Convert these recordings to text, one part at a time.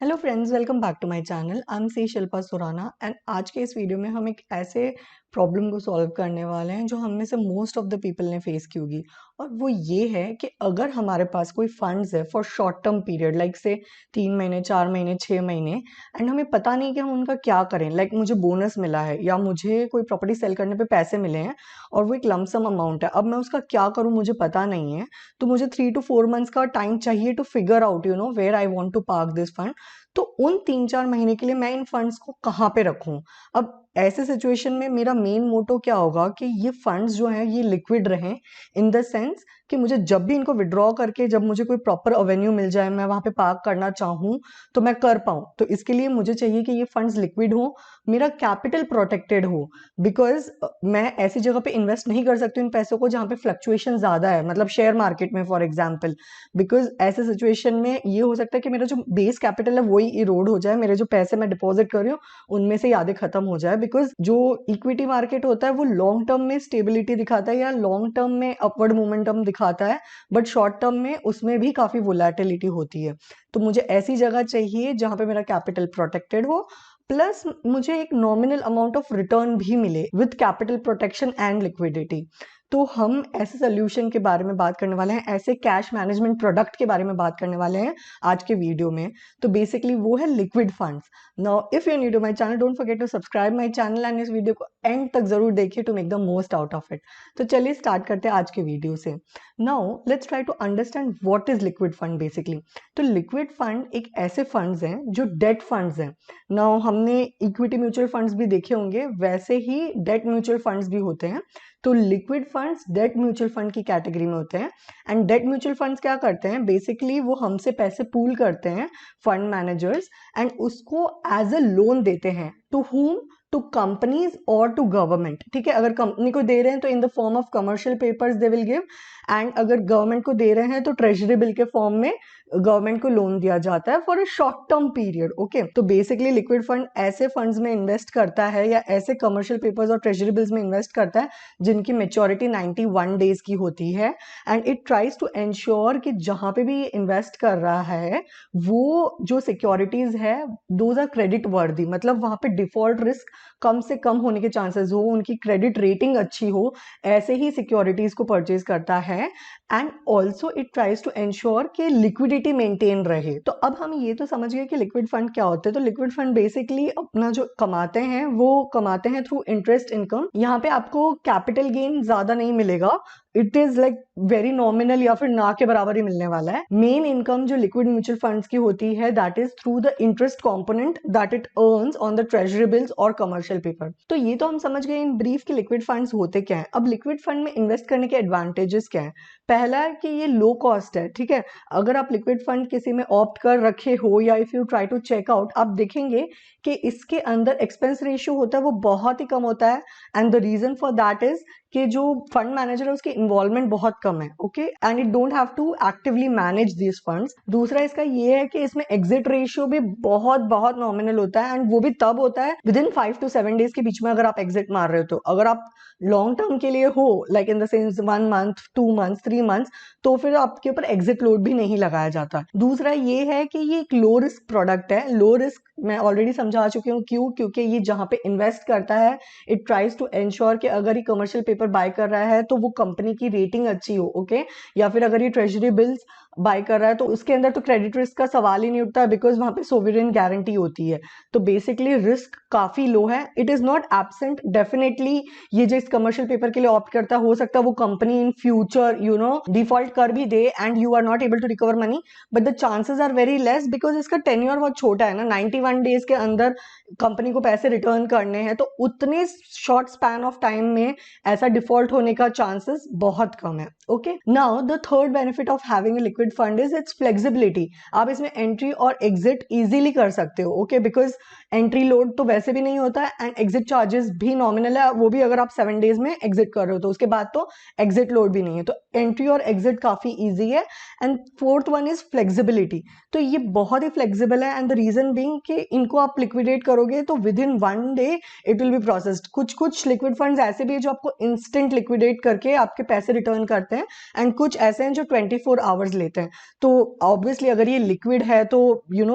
Hello friends, welcome back to my channel. I am C Shilpa Surana and आज के इस video में हम एक ऐसे प्रॉब्लम को सॉल्व करने वाले हैं जो हम में से मोस्ट ऑफ द पीपल ने फेस की होगी। और वो ये है कि अगर हमारे पास कोई फंड्स है for short term period, like से 3 महीने, 4 महीने, 6 महीने, एंड हमें पता नहीं कि हम उनका क्या करें। लाइक मुझे बोनस मिला है या मुझे कोई प्रॉपर्टी सेल करने पे पैसे मिले हैं और वो एक लमसम अमाउंट है, अब मैं उसका क्या करूं मुझे पता नहीं है। तो मुझे 3 to 4 मंथ्स का टाइम चाहिए to figure out where I want to park this fund. तो उन 3-4 महीने के लिए मैं इन फंड्स को कहाँ पे रखूं। अब ऐसे सिचुएशन में मेरा मेन मोटो क्या होगा कि ये फंड्स जो हैं ये लिक्विड रहें, इन द सेंस कि मुझे जब भी इनको विड्रॉ करके जब मुझे कोई प्रॉपर अवेन्यू मिल जाए, मैं वहां पे पार्क करना चाहूँ तो मैं कर पाऊँ। तो इसके लिए मुझे चाहिए कि ये फंड्स लिक्विड हो, मेरा कैपिटल प्रोटेक्टेड हो। बिकॉज मैं ऐसी जगह पे इन्वेस्ट नहीं कर सकती इन पैसों को जहाँ पे फ्लक्चुएशन ज्यादा है, मतलब शेयर मार्केट में फॉर एग्जाम्पल। बिकॉज ऐसे सिचुएशन में ये हो सकता है कि मेरा जो बेस कैपिटल है वही इरोड हो जाए, मेरे जो पैसे मैं डिपॉजिट कर रही हूँ उनमें से आधे खत्म हो जाए। बिकॉज जो इक्विटी मार्केट होता है वो लॉन्ग टर्म में स्टेबिलिटी दिखाता है या लॉन्ग टर्म में अपवर्ड मोमेंटम दिखाता है, बट शॉर्ट टर्म में उसमें भी काफी वोलेटिलिटी होती है। तो मुझे ऐसी जगह चाहिए जहां पे मेरा कैपिटल प्रोटेक्टेड हो, प्लस मुझे एक नॉमिनल अमाउंट ऑफ रिटर्न भी मिले with capital protection and liquidity. तो हम ऐसे सोल्यूशन के बारे में बात करने वाले हैं, ऐसे कैश मैनेजमेंट प्रोडक्ट के बारे में बात करने वाले हैं आज के वीडियो में। तो बेसिकली वो है liquid funds. Now if you new to my channel, don't forget to subscribe my channel and इस वीडियो को एंड तक जरूर देखिए to make the most out of it. तो चलिए स्टार्ट करते हैं आज के वीडियो से। Now let's try to understand what is liquid fund basically. तो लिक्विड फंड एक ऐसे फंड्स हैं जो डेट फंड्स हैं। नाउ हमने इक्विटी म्यूचुअल फंड्स भी देखे होंगे, वैसे ही डेट म्यूचुअल फंड्स भी होते हैं। तो liquid funds debt mutual fund की कैटेगरी में होते हैं। एंड डेट म्यूचुअल फंड्स क्या करते हैं, बेसिकली वो हमसे पैसे पूल करते हैं फंड मैनेजर्स, एंड उसको एज अ लोन देते हैं। To whom? टू कंपनीज और टू गवर्नमेंट। ठीक है, अगर कंपनी को दे रहे हैं तो in the form of commercial papers they will give, and अगर गवर्नमेंट को दे रहे हैं तो ट्रेजरी बिल के फॉर्म में गवर्नमेंट को लोन दिया जाता है for a short term period. Okay, तो बेसिकली लिक्विड फंड ऐसे फंड्स में इन्वेस्ट करता है या ऐसे कमर्शियल पेपर्स और ट्रेजरी बिल्स में इन्वेस्ट करता है जिनकी मेच्योरिटी 91 डेज की होती है। And it tries to ensure कि जहां पे भी इन्वेस्ट कर रहा है वो जो सिक्योरिटीज है दोज आर क्रेडिट वर्दी, मतलब वहां पे डिफॉल्ट रिस्क कम से कम होने के चांसेस हो, उनकी क्रेडिट रेटिंग अच्छी हो, ऐसे ही सिक्योरिटीज को परचेज करता है। And also it tries to ensure कि लिक्विडिटी मेंटेन रहे। तो अब हम ये तो समझ गए कि लिक्विड फंड क्या होते हैं। तो लिक्विड फंड बेसिकली अपना जो कमाते हैं वो कमाते हैं थ्रू इंटरेस्ट इनकम। यहाँ पे आपको कैपिटल गेन ज्यादा नहीं मिलेगा, it is like very nominal या फिर ना के बराबर ही मिलने वाला है। मेन इनकम जो लिक्विड म्यूचुअल फंड्स की होती है that is through the interest component that it earns on the treasury bills और कमर्शियल पेपर। तो ये तो हम समझ गए इन ब्रीफ कि लिक्विड फंड्स होते क्या है। अब लिक्विड फंड में इन्वेस्ट करने के एडवांटेजेस क्या है। पहला है कि ये लो कॉस्ट है। ठीक है, अगर आप लिक्विड फंड किसी में ऑप्ट कर रखे हो या if you try to check out, आप देखेंगे कि इसके अंदर एक्सपेंस रेशियो होता है वो बहुत ही कम होता है। And the reason for that is कि जो फंड मैनेजर है उसकी इन्वॉल्वमेंट बहुत कम है। Okay, and it don't have to actively manage this funds. दूसरा इसका ये है कि इसमें एग्जिट रेशियो भी बहुत बहुत नॉमिनल होता है, एंड वो भी तब होता है विद इन 5 to 7 डेज के बीच में अगर आप एग्जिट मार रहे हो। तो अगर आप लॉन्ग टर्म के लिए हो, like in the sense 1 month, 2 months, 3 months, तो फिर आपके ऊपर एग्जिट लोड भी नहीं लगाया जाता। दूसरा ये है कि ये एक लो रिस्क प्रोडक्ट है। लो रिस्क मैं ऑलरेडी समझा चुकी हूँ क्यों, क्योंकि ये जहां पे इन्वेस्ट करता है इट ट्राइज टू एंश्योर कि अगर ये कमर्शियल पेपर बाय कर रहा है तो वो कंपनी की रेटिंग अच्छी हो। ओके, या फिर अगर ये ट्रेजरी बिल्स बाय कर रहा है तो उसके अंदर तो क्रेडिट रिस्क का सवाल ही नहीं उठता, बिकॉज वहां पे सोवरेन गारंटी होती है। तो बेसिकली रिस्क काफी लो है। It is not absent definitely. ये जो इस कमर्शियल पेपर के लिए ऑप्ट करता है, हो सकता है वो कंपनी इन फ्यूचर डिफॉल्ट कर भी दे and you are not able to recover money, but the chances are very less because इसका टेन्योर बहुत छोटा है ना। 91 डेज के अंदर कंपनी को पैसे रिटर्न करने हैं, तो उतने शॉर्ट स्पैन ऑफ टाइम में ऐसा डिफॉल्ट होने का चांसेस बहुत कम है। Okay, now the third benefit of having a liquid fund is it's flexibility. आप इसमें एंट्री और एग्जिट इजीली कर सकते हो। ओके, बिकॉज एंट्री लोड तो वैसे भी नहीं होता है एंड एग्जिट चार्जेस भी नॉमिनल है, वो भी अगर आप 7 डेज में एग्जिट कर रहे हो तो उसके बाद तो एग्जिट लोड भी नहीं है। तो एंट्री और एग्जिट काफी इजी है। And fourth one is flexibility. तो ये बहुत ही फ्लेक्सिबल है, एंड द रीजन बीइंग कि इनको आप लिक्विडेट करोगे तो with in 1 day it will be processed. कुछ कुछ लिक्विड फंड्स ऐसे भी है जो आपको इंस्टेंट लिक्विडेट करके आपके पैसे रिटर्न करते हैं, हैं एंड कुछ ऐसे हैं जो 24 आवर्स लेते हैं। तो ऑब्वियसली अगर ये लिक्विड है तो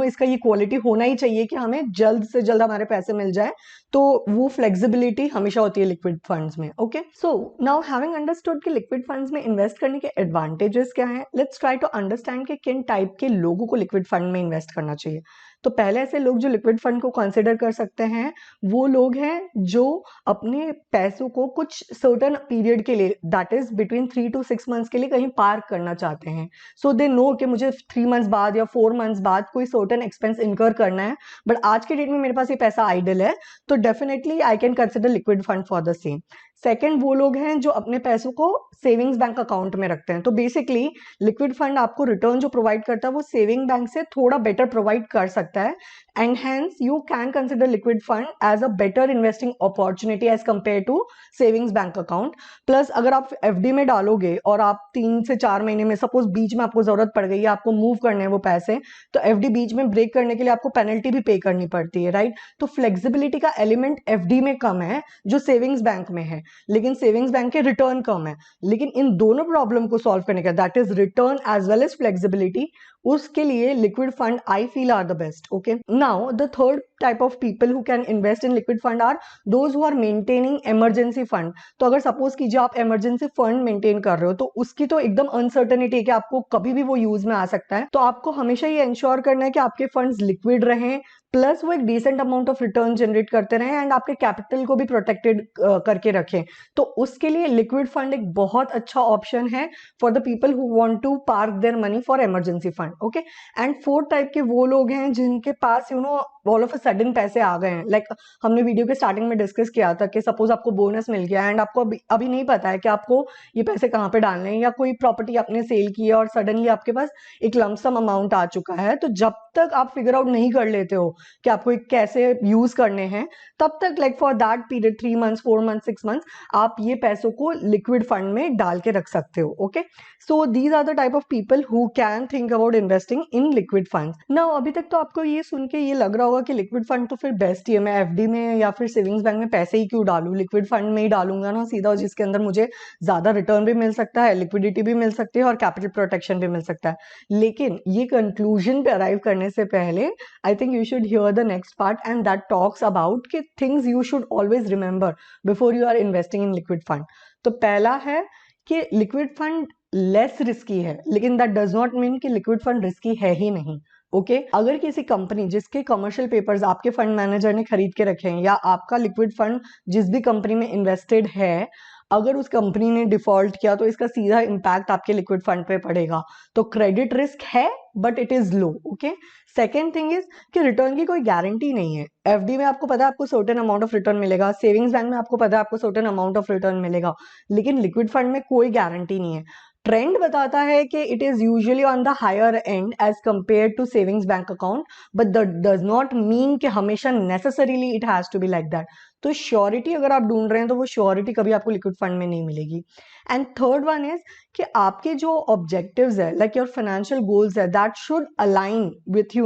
इसका ये क्वालिटी होना ही चाहिए कि हमें जल्द से जल्द हमारे पैसे मिल जाए। तो वो फ्लेक्सिबिलिटी हमेशा होती है लिक्विड फंड्स में। Okay, so now having understood कि लिक्विड फंड्स में इन्वेस्ट करने के एडवांटेजेस क्या हैं, लेट्स ट्राई टू अंडरस्टैंड कि किन टाइप के लोगों को लिक्विड फंड में इन्वेस्ट करना चाहिए। तो पहले ऐसे लोग जो लिक्विड फंड को कंसिडर कर सकते हैं वो लोग हैं जो अपने पैसों को कुछ सर्टेन पीरियड के लिए, that is between 3 to 6 months के लिए कहीं पार्क करना चाहते हैं। सो दे नो कि मुझे 3 मंथ्स बाद या 4 मंथ्स बाद कोई सर्टेन एक्सपेंस इनकर करना है, बट आज के डेट में मेरे पास ये पैसा आइडल है, तो definitely I can consider liquid fund for the same. Second, वो लोग हैं जो अपने पैसों को सेविंग्स बैंक अकाउंट में रखते हैं। तो बेसिकली लिक्विड फंड आपको रिटर्न जो प्रोवाइड करता है वो सेविंग बैंक से थोड़ा बेटर प्रोवाइड कर सकता है, and hence you can consider liquid fund as a better investing opportunity as compare to savings bank account. Plus अगर आप एफडी में डालोगे और आप 3 से 4 महीने में सपोज बीच में आपको जरूरत पड़ गई है, आपको मूव करने हैं वो पैसे, तो एफडी बीच में ब्रेक करने के लिए आपको पेनल्टी भी पे करनी पड़ती है, राइट। तो फ्लेक्सिबिलिटी का एलिमेंट एफडी में कम है जो सेविंग्स बैंक में है, लेकिन सेविंग्स बैंक के रिटर्न कम है। लेकिन इन दोनों प्रॉब्लम को सॉल्व करने का, that is return as well as flexibility, उसके लिए liquid fund I feel are the best. Okay, now the third type of people who can invest in liquid fund are those who are maintaining emergency fund. तो अगर suppose कीजिए आप emergency fund maintain कर रहे हो, तो उसकी तो एकदम अनसर्टेनिटी है कि आपको कभी भी वो यूज में आ सकता है। तो आपको हमेशा ये इंश्योर करना है कि आपके फंड्स लिक्विड रहें, प्लस वो एक decent amount of return generate करते रहें एंड आपके कैपिटल को भी प्रोटेक्टेड करके रखें। तो उसके लिए लिक्विड फंड एक बहुत अच्छा ऑप्शन है for the people who want to park their money for emergency fund. Okay, and fourth type के वो लोग हैं जिनके पास ऑल ऑफ अ सडन पैसे आ गए हैं। लाइक हमने वीडियो के स्टार्टिंग में डिस्कस किया था कि सपोज आपको बोनस मिल गया एंड आपको अभी नहीं पता है कि आपको ये पैसे कहाँ पे डालने हैं, या कोई प्रॉपर्टी आपने सेल की है और सडनली आपके पास एक लमसम अमाउंट आ चुका है। तो जब तक आप फिगर आउट नहीं कर लेते हो कि आपको कैसे यूज करने हैं, तब तक like for that period 3 months 4 months 6 months आप ये पैसों को लिक्विड फंड में डाल के रख सकते हो। Okay, so these are the type of people who can think about investing in liquid funds. Now अभी तक तो आपको ये सुन के ये लग रहा होगा कि लिक्विड फंड तो फिर बेस्ट ही है, मैं एफडी में या फिर सेविंग्स बैंक में पैसे ही क्यों डालूं, लिक्विड फंड में ही डालूंगा ना सीधा, जिसके अंदर मुझे ज्यादा रिटर्न भी मिल सकता है, लिक्विडिटी भी मिल सकती है और कैपिटल प्रोटेक्शन भी मिल सकता है। लेकिन ये कंक्लूजन पे अराइव करने से पहले I think you should hear the next part, and that talks about कि things you should always remember before you are investing in liquid fund. तो पहला है कि लिक्विड फंड लेस रिस्की है, लेकिन दैट डज नॉट मीन कि liquid fund risky है ही नहीं। ओके, अगर किसी कंपनी जिसके कमर्शियल पेपर्स आपके फंड मैनेजर ने खरीद के रखे हैं, या आपका लिक्विड फंड जिस भी कंपनी में इन्वेस्टेड है, अगर उस कंपनी ने डिफॉल्ट किया तो इसका सीधा इम्पैक्ट आपके लिक्विड फंड पे पड़ेगा। तो क्रेडिट रिस्क है but it is low. Okay, second thing is कि रिटर्न की कोई गारंटी नहीं है। एफडी में आपको पता है आपको सर्टेन अमाउंट ऑफ रिटर्न मिलेगा, सेविंग्स बैंक में आपको पता है आपको सर्टेन अमाउंट ऑफ रिटर्न मिलेगा, लेकिन लिक्विड फंड में कोई गारंटी नहीं है। ट्रेंड बताता है कि it is usually on the higher end as compare to savings bank account, but that does not mean कि हमेशा necessarily it has to be like that. तो श्योरिटी अगर आप ढूंढ रहे हैं तो वो श्योरिटी कभी आपको लिक्विड फंड में नहीं मिलेगी। एंड थर्ड वन इज कि आपके जो ऑब्जेक्टिव्स है, लाइक योर फाइनेंशियल गोल्स है, that should align with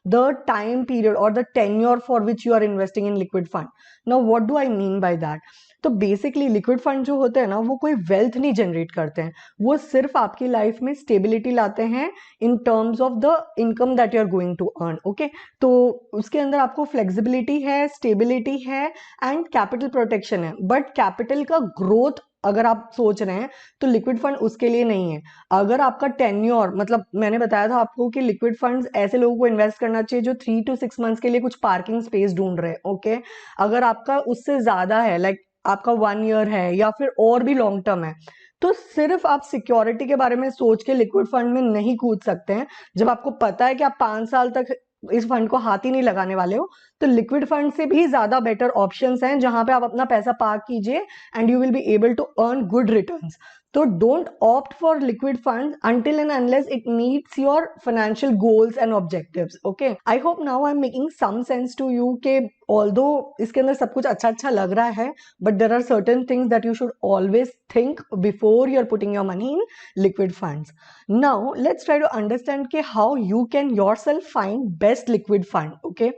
the time period और the tenure for which you are investing in liquid fund. Now what do I mean by that? तो basically liquid fund जो होते हैं ना, वो कोई wealth नहीं जनरेट करते हैं, वो सिर्फ आपकी लाइफ में स्टेबिलिटी लाते हैं in terms of the income that you are going to earn. Okay, तो उसके अंदर आपको फ्लेक्सिबिलिटी है, स्टेबिलिटी है एंड कैपिटल प्रोटेक्शन है, बट कैपिटल का ग्रोथ अगर आप सोच रहे हैं तो लिक्विड फंड उसके लिए नहीं है। अगर आपका टेन्योर, मतलब मैंने बताया था आपको कि लिक्विड फंड्स ऐसे लोगों को इन्वेस्ट करना चाहिए जो 3 to 6 मंथ्स के लिए कुछ पार्किंग स्पेस ढूंढ रहे हैं। ओके, अगर आपका उससे ज्यादा है, लाइक आपका 1 ईयर है या फिर और भी लॉन्ग टर्म है, तो सिर्फ आप सिक्योरिटी के बारे में सोच के लिक्विड फंड में नहीं कूद सकते हैं। जब आपको पता है कि आप 5 साल तक इस फंड को हाथ ही नहीं लगाने वाले हो, तो लिक्विड फंड से भी ज्यादा बेटर ऑप्शंस हैं जहां पे आप अपना पैसा पार्क कीजिए and you will be able to earn good returns. तो don't opt for liquid fund until and unless it meets your financial goals and objectives. Okay, I hope now I'm making some sense to you कि although इसके अंदर सब कुछ अच्छा अच्छा लग रहा है, but there are certain things that you should always think before you're putting your money in liquid funds. Now let's try to understand कि how you can yourself find best liquid fund. Okay,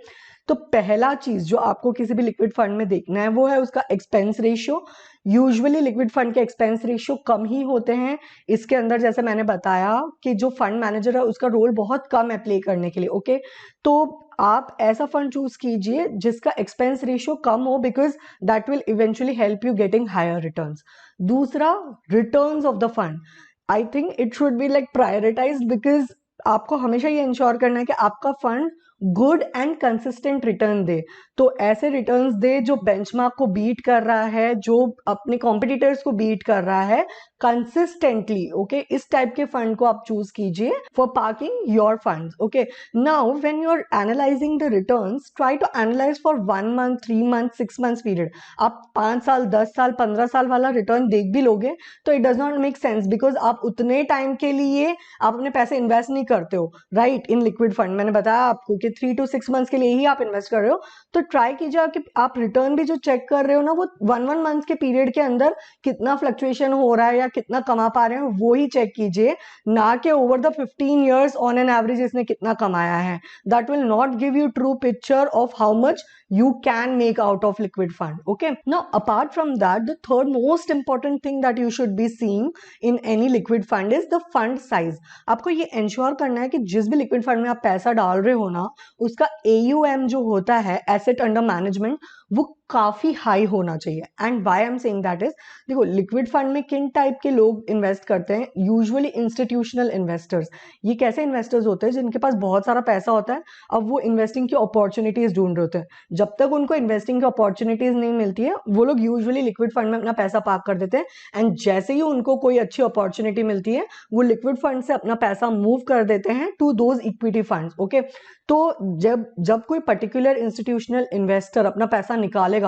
तो पहला चीज जो आपको किसी भी liquid fund में देखना है वो है उसका expense ratio. Usually liquid fund के एक्सपेंस रेशियो कम ही होते हैं। इसके अंदर जैसे मैंने बताया कि जो फंड मैनेजर है उसका रोल बहुत कम है प्ले करने के लिए। ओके, तो आप ऐसा फंड चूज कीजिए जिसका एक्सपेंस रेशियो कम हो, because that will eventually help you getting higher returns. दूसरा, returns of the fund, I think it should be like prioritized, because आपको हमेशा ये इंश्योर करना है कि आपका fund good and consistent return दे। तो ऐसे रिटर्न्स दे जो बेंचमार्क को बीट कर रहा है, जो अपने कॉम्पिटिटर्स को बीट कर रहा है कंसिस्टेंटली। ओके, इस टाइप के फंड को आप चूज कीजिए for parking your funds. Okay, now when you are analysing the returns, try to analyse for 1 month, 3 month, 6 months period. आप 5 साल, 10 साल, 15 साल वाला रिटर्न देख भी लोगे तो it does not make sense, because आप उतने टाइम के लिए आप अपने पैसे इन्वेस्ट नहीं करते हो, राइट, इन लिक्विड फंड। मैंने बताया आपको कि 3 to 6 मंथ्स के लिए ही आप इन्वेस्ट कर रहे हो। तो ट्राई कीजिए कि आप रिटर्न भी जो चेक कर रहे हो ना, वो 1 मंथ के पीरियड के अंदर कितना फ्लक्चुएशन हो रहा है या कितना कमा पा रहे हैं वो ही चेक कीजिए, ना कि over the 15 years on an average इसने कितना कमाया है। That will not give you true picture of how much you can make out of liquid fund. Okay, now apart from that, the third most important thing that you should be seeing in any liquid fund is the fund size. आपको ये ensure करना है कि जिस भी liquid fund में आप पैसा डाल रहे हो ना, उसका AUM जो होता है, asset under management, वो काफी हाई होना चाहिए। And why I am saying that is, देखो लिक्विड फंड में किन टाइप के लोग इन्वेस्ट करते हैं? Usually institutional investors. ये कैसे इन्वेस्टर्स होते हैं? जिनके पास बहुत सारा पैसा होता है, अब वो इन्वेस्टिंग की अपॉर्चुनिटीज ढूंढ रहे होते हैं। जब तक उनको इन्वेस्टिंग की अपॉर्चुनिटीज नहीं मिलती है, वो लोग यूजुअली लिक्विड फंड में अपना पैसा पार्क कर देते हैं। एंड जैसे ही उनको कोई अच्छी अपॉर्चुनिटी मिलती है, वो लिक्विड फंड से अपना पैसा मूव कर देते हैं to those equity funds. Okay, तो जब कोई पर्टिकुलर इंस्टीट्यूशनल इन्वेस्टर अपना पैसा निकालेगा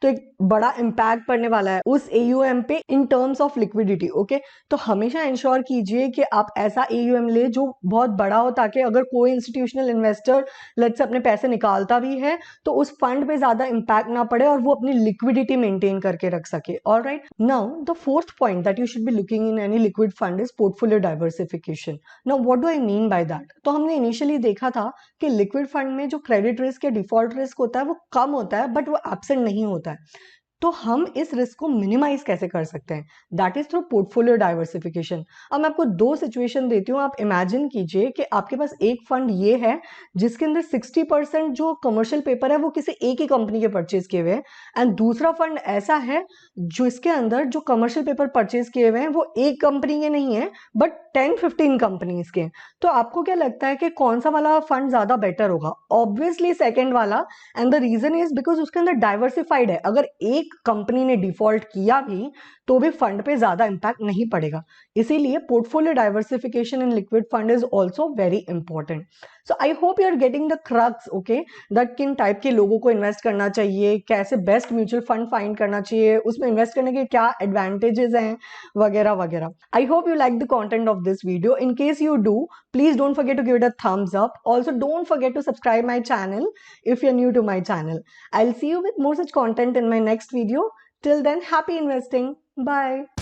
तो एक बड़ा इंपैक्ट पड़ने वाला है उस AUM पे इन टर्म्स ऑफ लिक्विडिटी। ओके, तो हमेशा इंश्योर कीजिए कि आप ऐसा AUM ले जो बहुत बड़ा हो, ताकि अगर कोई इंस्टीट्यूशनल इन्वेस्टर लेट्स से अपने पैसे निकालता भी है तो उस फंड पे ज्यादा इंपैक्ट ना पड़े और वो अपनी लिक्विडिटी मेंटेन करके रख सके। Alright, now the fourth point that you should be looking in any liquid fund is portfolio diversification. Now what do I mean by that? तो हमने इनिशियली देखा था कि लिक्विड फंड में जो क्रेडिट रिस्क या डिफॉल्ट रिस्क होता है वो कम होता है, बट वो एब्सेंट नहीं होता है। तो हम इस रिस्क को मिनिमाइज कैसे कर सकते हैं? That is through portfolio diversification. अब मैं आपको दो सिचुएशन देती हूँ। आप इमेजिन कीजिए कि आपके पास एक फंड ये है जिसके अंदर 60% जो कमर्शियल पेपर है वो किसी एक ही कंपनी के परचेज किए हुए हैं, एंड दूसरा फंड ऐसा है जो इसके अंदर जो कमर्शियल पेपर परचेज किए हुए हैं वो एक कंपनी के नहीं है बट 10-15 कंपनीज के। तो आपको क्या लगता है कि कौन सा वाला फंड ज्यादा बेटर होगा? ऑब्वियसली सेकंड वाला। And the reason is because उसके अंदर डाइवर्सिफाइड है। अगर एक कंपनी ने डिफॉल्ट किया भी तो भी फंड पे ज्यादा इंपैक्ट नहीं पड़ेगा। इसीलिए portfolio diversification in liquid fund is also very important. So I hope you are getting the crux, okay, that किन टाइप के लोगों को इन्वेस्ट करना चाहिए, कैसे बेस्ट म्यूचुअल फंड फाइंड करना चाहिए, उसमें इन्वेस्ट करने के क्या एडवांटेजेस हैं, वगैरह वगैरह। I hope you like the content of this video. In case you do, please don't forget to give it a thumbs up. Also, don't forget to subscribe my channel if you're new to my channel. I'll see you with more such content in my next video. Till then, happy investing. Bye.